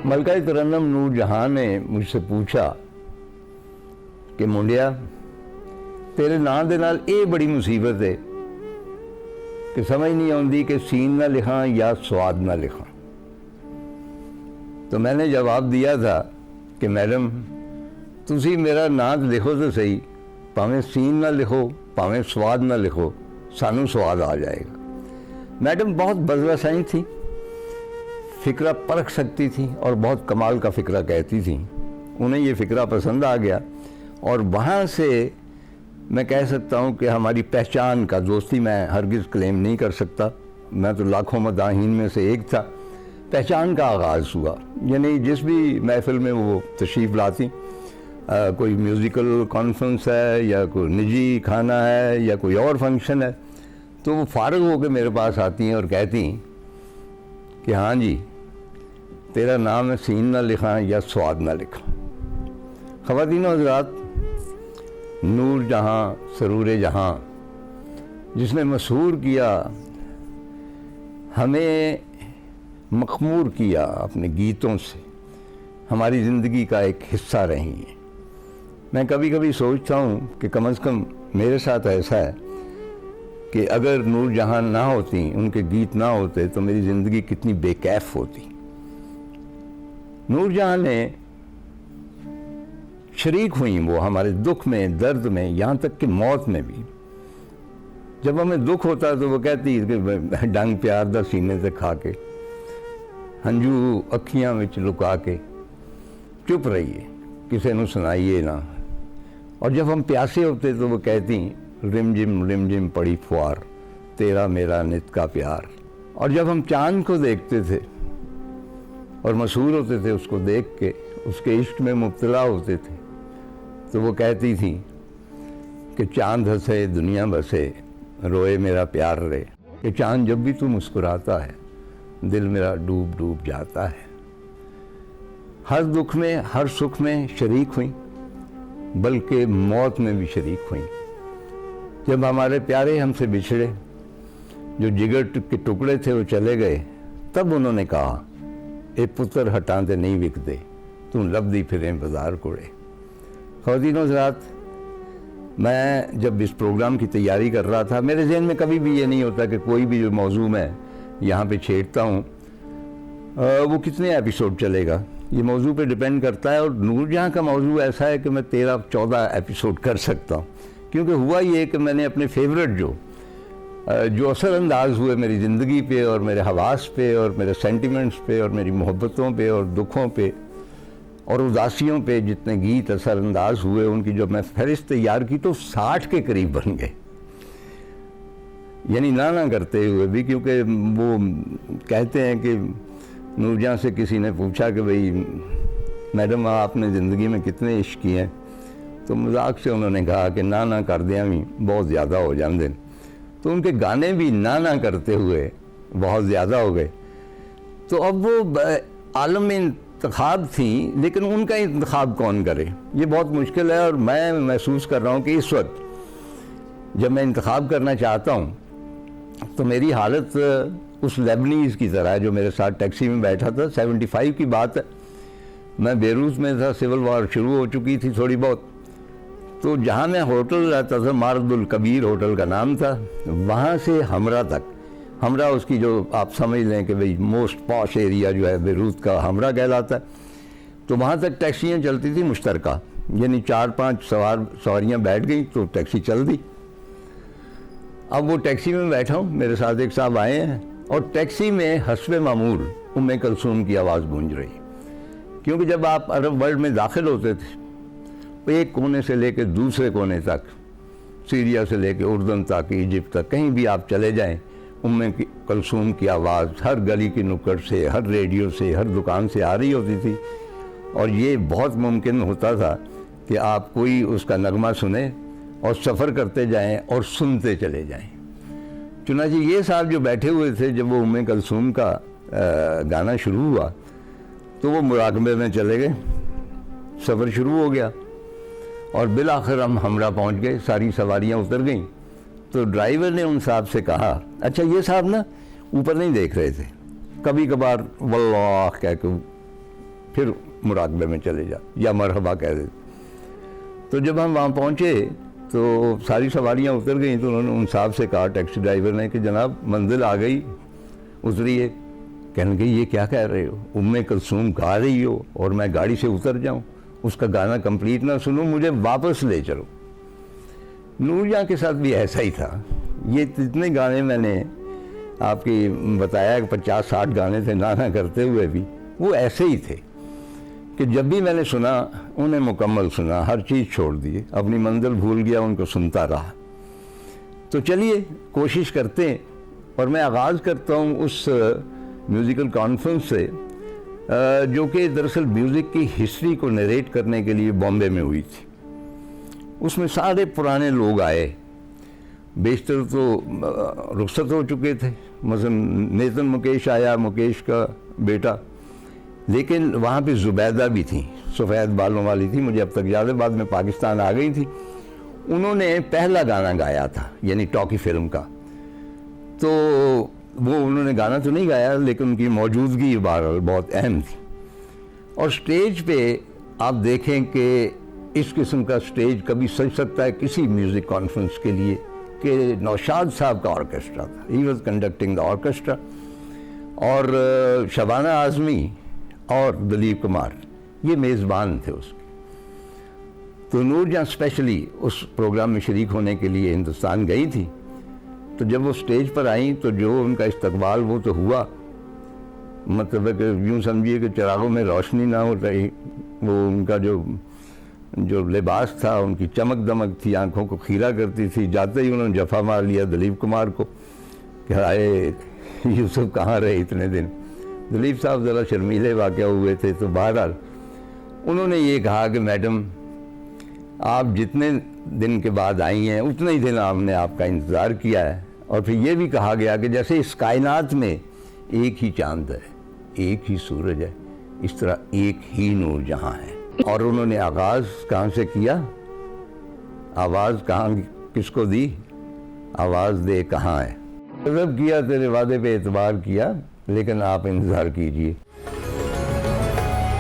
मलका तरन्नुम नूर जहां ने मुझसे पूछा कि मुंडिया तेरे नाम दे नाल ये बड़ी मुसीबत है कि समझ नहीं आती कि सीन ना लिखा या स्वाद ना लिखा। तो मैंने जवाब दिया था कि मैडम तुसी मेरा नाम लिखो तो सही, भावें सीन ना लिखो भावें स्वाद ना लिखो, सानू स्वाद आ जाएगा। मैडम बहुत बज़वसाई थी, फ़िक्रा परख सकती थी और बहुत कमाल का फ़िक्रा कहती थी। उन्हें ये फ़िक्रा पसंद आ गया और वहाँ से मैं कह सकता हूँ कि हमारी पहचान का, दोस्ती मैं हरगिज़ क्लेम नहीं कर सकता, मैं तो लाखों मदाहीन में से एक था, पहचान का आगाज़ हुआ। यानी जिस भी महफ़िल में वो तशरीफ़ लाती, कोई म्यूज़िकल कॉन्फ्रेंस है या कोई निजी खाना है या कोई और फंक्शन है, तो वो फ़ारिग होकर मेरे पास आती हैं और कहती कि हाँ जी तेरा नाम है सीन ना लिखा या स्वाद ना लिखा। ख़वातीन और हज़रात, नूर जहाँ सरूर जहाँ जिसने मशहूर किया, हमें मखमूर किया अपने गीतों से, हमारी ज़िंदगी का एक हिस्सा रही है। मैं कभी कभी सोचता हूँ कि कम से कम मेरे साथ ऐसा है कि अगर नूर जहाँ ना होती, उनके गीत ना होते तो मेरी ज़िंदगी कितनी बेकैफ होती। नूर जहाँ ने शरीक हुई वो हमारे दुख में, दर्द में, यहाँ तक कि मौत में भी। जब हमें दुख होता तो वो कहती कि डंग प्यार दा सीने से खा के, हंजू अखियां विच लुका के, चुप रहिए किसी नू सुनाइए ना। और जब हम प्यासे होते तो वो कहती रिम जिम पड़ी फुहार, तेरा मेरा नित का प्यार। और जब हम चांद को देखते थे और मशहूर होते थे उसको देख के, उसके इश्क में मुब्तला होते थे, तो वो कहती थी कि चांद हंसे दुनिया बसे, रोए मेरा प्यार रे, कि चांद जब भी तू मुस्कुराता है दिल मेरा डूब डूब जाता है। हर दुख में हर सुख में शरीक हुई, बल्कि मौत में भी शरीक हुई। जब हमारे प्यारे हमसे बिछड़े, जो जिगर के टुकड़े थे वो चले गए, तब उन्होंने कहा ए पुत्र हटाते नहीं विकते, तू लभदी फिरें बाजार कोड़े। ख़वातीन और हज़रात, मैं जब इस प्रोग्राम की तैयारी कर रहा था, मेरे जहन में कभी भी ये नहीं होता कि कोई भी जो मौजू मैं यहाँ पे छेड़ता हूँ वो कितने एपिसोड चलेगा। ये मौजू पे डिपेंड करता है। और नूरजहाँ का मौजू ऐसा है कि मैं 13-14 एपिसोड कर सकता हूँ, क्योंकि हुआ ये कि मैंने अपने फेवरेट जो असरअंदाज हुए मेरी ज़िंदगी पे और मेरे हवास पे और मेरे सेंटिमेंट्स पे और मेरी मोहब्बतों पे और दुखों पे और उदासियों पे जितने गीत असरअंदाज हुए, उनकी जब मैं फहरिस्त तैयार की तो 60 के करीब बन गए। यानी ना करते हुए भी, क्योंकि वो कहते हैं कि नूरजहाँ से किसी ने पूछा कि भाई मैडम आपने ज़िंदगी में कितने इश्क किए हैं, तो मजाक से उन्होंने कहा कि ना कर दिया भी बहुत ज़्यादा हो जाते। तो उनके गाने भी ना करते हुए बहुत ज़्यादा हो गए। तो अब वो आलम में इंतखाब थी, लेकिन उनका इंतखाब कौन करे, ये बहुत मुश्किल है। और मैं महसूस कर रहा हूँ कि इस वक्त जब मैं इंतखाब करना चाहता हूँ तो मेरी हालत उस लेबनीज़ की तरह है जो मेरे साथ टैक्सी में बैठा था। 75 की बात है, मैं बेरूत में था, सिविल वार शुरू हो चुकी थी थोड़ी बहुत। तो जहाँ मैं होटल रहता था, मारदुल कबीर होटल का नाम था, वहाँ से हमरा तक, हमरा उसकी जो आप समझ लें कि भाई मोस्ट पॉश एरिया जो है बेरूत का हमरा कहलाता है, तो वहाँ तक टैक्सियाँ चलती थी मुश्तरका, यानी 4-5 सवारियाँ बैठ गई तो टैक्सी चल दी। अब वो टैक्सी में बैठा हूँ, मेरे साथ एक साहब आए हैं और टैक्सी में हस्बे मामूल उम्मे कलसूम की आवाज़ गूंज रही, क्योंकि जब आप अरब वर्ल्ड में दाखिल होते थे तो एक कोने से लेकर दूसरे कोने तक, सीरिया से लेकर उर्दन तक, इजिप्ट तक, कहीं भी आप चले जाएं, उम्मे कलसूम की आवाज़ हर गली की नुक्कड़ से, हर रेडियो से, हर दुकान से आ रही होती थी। और ये बहुत मुमकिन होता था कि आप कोई उसका नगमा सुने और सफ़र करते जाएं और सुनते चले जाएं। चुनांचे ये साहब जो बैठे हुए थे, जब वो उम्मे कलसूम का गाना शुरू हुआ तो वो मुराकबे में चले गए, सफ़र शुरू हो गया और बिल आखिर हम हमरा पहुँच गए, सारी सवारियाँ उतर गईं। तो ड्राइवर ने उन साहब से कहा, अच्छा ये साहब ना ऊपर नहीं देख रहे थे, कभी कभार वल्लाह कह के फिर मुराकबे में चले जा या मरहबा कह देते। तो जब हम वहाँ पहुँचे तो सारी सवारियाँ उतर गई, तो उन्होंने उन साहब से कहा, टैक्सी ड्राइवर ने, कि जनाब मंजिल आ गई, उतरिए। कहने लगे ये क्या कह रहे हो, उम्मे कुलसूम गा रही हो और मैं गाड़ी से उतर जाऊँ, उसका गाना कंप्लीट ना सुनूं, मुझे वापस ले चलो। नूरजहां के साथ भी ऐसा ही था। ये जितने गाने मैंने आपकी बताया, 50-60 गाने थे नाना करते हुए भी, वो ऐसे ही थे कि जब भी मैंने सुना उन्हें मुकम्मल सुना, हर चीज़ छोड़ दी, अपनी मंजिल भूल गया, उनको सुनता रहा। तो चलिए कोशिश करते हैं, और मैं आगाज़ करता हूँ उस म्यूज़िकल कॉन्फ्रेंस से जो कि दरअसल म्यूज़िक की हिस्ट्री को नरेट करने के लिए बॉम्बे में हुई थी। उसमें सारे पुराने लोग आए, बेशतर तो रुखसत हो चुके थे, मसलन नेतन मुकेश आया, मुकेश का बेटा, लेकिन वहाँ पे जुबैदा भी थी, सफ़ेद बालों वाली थी, मुझे अब तक याद है, बाद में पाकिस्तान आ गई थी। उन्होंने पहला गाना गाया था, यानी टॉकी फिल्म का। तो वो उन्होंने गाना तो नहीं गाया, लेकिन उनकी मौजूदगी बहरहाल बहुत अहम थी। और स्टेज पे आप देखें कि इस किस्म का स्टेज कभी सज सकता है किसी म्यूज़िक कॉन्फ्रेंस के लिए, कि नौशाद साहब का ऑर्केस्ट्रा था, he was conducting the orchestra, और शबाना आज़मी और दलीप कुमार ये मेज़बान थे उसके। तो नूरजहां स्पेशली उस प्रोग्राम में शरीक होने के लिए हिंदुस्तान गई थी। तो जब वो स्टेज पर आई तो जो उनका इस्तकबाल वो तो हुआ, मतलब है कि यूँ समझिए कि चिरागों में रोशनी ना हो रही, वो उनका जो लिबास था, उनकी चमक दमक थी, आंखों को खीरा करती थी। जाते ही उन्होंने जफ़ा मार लिया दलीप कुमार को कि आए यूसुफ कहाँ रहे इतने दिन। दलीप साहब ज़रा शर्मीले वाक़या हुए थे। तो बहरहाल उन्होंने ये कहा कि मैडम आप जितने दिन के बाद आई हैं उतने ही दिन हमने आपका इंतज़ार किया है। और फिर ये भी कहा गया कि जैसे इस कायनात में एक ही चांद है, एक ही सूरज है, इस तरह एक ही नूरजहां है। और उन्होंने आगाज़ कहाँ से किया, आवाज़ कहाँ किसको दी, आवाज़ दे कहाँ है। गज़ब किया तेरे वादे पे एतबार किया, लेकिन आप इंतज़ार कीजिए।